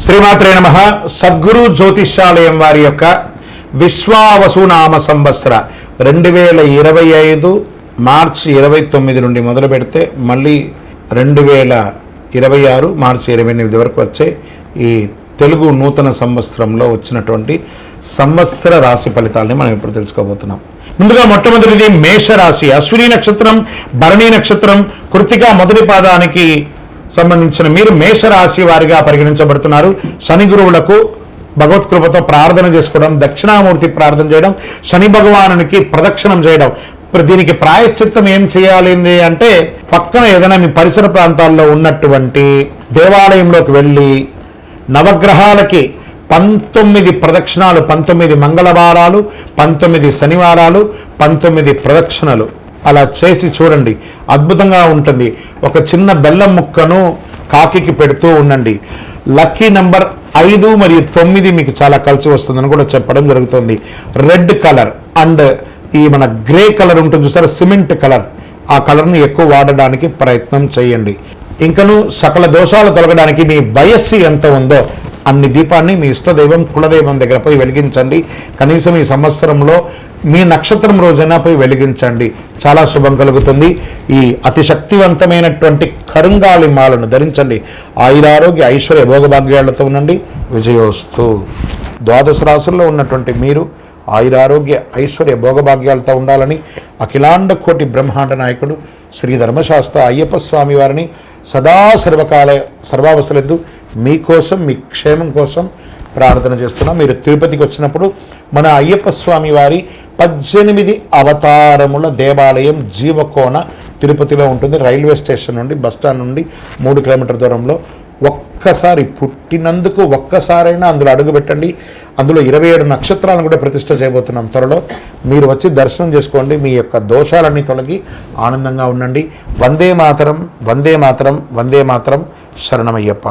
శ్రీమాత్రే నమః. సద్గురు జ్యోతిష్యాలయం వారి యొక్క విశ్వావసునామ సంవత్సర 2025 మార్చి 29 నుండి మొదలు పెడితే మళ్ళీ 2026 మార్చి 28 వరకు వచ్చే ఈ తెలుగు నూతన సంవత్సరంలో వచ్చినటువంటి సంవత్సర రాశి ఫలితాలని మనం ఇప్పుడు తెలుసుకోబోతున్నాం. ముందుగా మొట్టమొదటిది మేషరాశి. అశ్విని నక్షత్రం, భరణి నక్షత్రం, కృత్తిక మొదటి పాదానికి సంబంధించిన మీరు మేషరాశి వారిగా పరిగణించబడుతున్నారు. శని గురువులకు భగవత్కృపతో ప్రార్థన చేసుకోవడం, దక్షిణామూర్తి ప్రార్థన చేయడం, శని భగవానునికి ప్రదక్షిణం చేయడం. దీనికి ప్రాయశ్చిత్తం ఏం చేయాలి అంటే పక్కన ఏదైనా మీ పరిసర ప్రాంతాల్లో ఉన్నటువంటి దేవాలయంలోకి వెళ్ళి నవగ్రహాలకి 19 ప్రదక్షిణాలు, 19 మంగళవారాలు, 19 శనివారాలు, 19 ప్రదక్షిణలు అలా చేసి చూడండి. అద్భుతంగా ఉంటుంది. ఒక చిన్న బెల్లం ముక్కను కాకికి పెడుతూ ఉండండి. లక్కీ నంబర్ 5 మరియు 9 మీకు చాలా కలిసి వస్తుందని కూడా చెప్పడం జరుగుతుంది. రెడ్ కలర్ అండ్ ఈ మన గ్రే కలర్ ఉంటుంది చూసారా, సిమెంట్ కలర్, ఆ కలర్ని ఎక్కువ వాడడానికి ప్రయత్నం చేయండి. ఇంకను సకల దోషాలు తొలగడానికి మీ వయస్సు ఎంత ఉందో అన్ని దీపాన్ని మీ ఇష్టదైవం కులదైవం దగ్గర పోయి వెలిగించండి. కనీసం ఈ సంవత్సరంలో మీ నక్షత్రం రోజైనా పోయి వెలిగించండి, చాలా శుభం కలుగుతుంది. ఈ అతి శక్తివంతమైనటువంటి కరుంగాలి మాలను ధరించండి. ఆయురారోగ్య ఐశ్వర్య భోగభాగ్యాలతో ఉండండి. విజయోస్తు. ద్వాదశ రాశుల్లో ఉన్నటువంటి మీరు ఆయురారోగ్య ఐశ్వర్య భోగభాగ్యాలతో ఉండాలని అఖిలాండ కోటి బ్రహ్మాండ నాయకుడు శ్రీ ధర్మశాస్త్ర అయ్యప్ప స్వామి వారిని సదా సర్వావస్థలందు మీకోసం, మీ క్షేమం కోసం ప్రార్థన చేస్తున్నాం. మీరు తిరుపతికి వచ్చినప్పుడు మన అయ్యప్ప స్వామి వారి 18 అవతారముల దేవాలయం జీవకోన తిరుపతిలో ఉంటుంది. రైల్వే స్టేషన్ నుండి, బస్టాండ్ నుండి 3 కిలోమీటర్ దూరంలో. ఒక్కసారి పుట్టినందుకు ఒక్కసారైనా అందులో అడుగుపెట్టండి. అందులో 27 నక్షత్రాలను కూడా ప్రతిష్ఠ చేయబోతున్నాం త్వరలో. మీరు వచ్చి దర్శనం చేసుకోండి. మీ యొక్క దోషాలన్నీ తొలగి ఆనందంగా ఉండండి. వందే మాతరం, వందే మాతరం, వందే మాతరం. శరణమయ్యప్ప.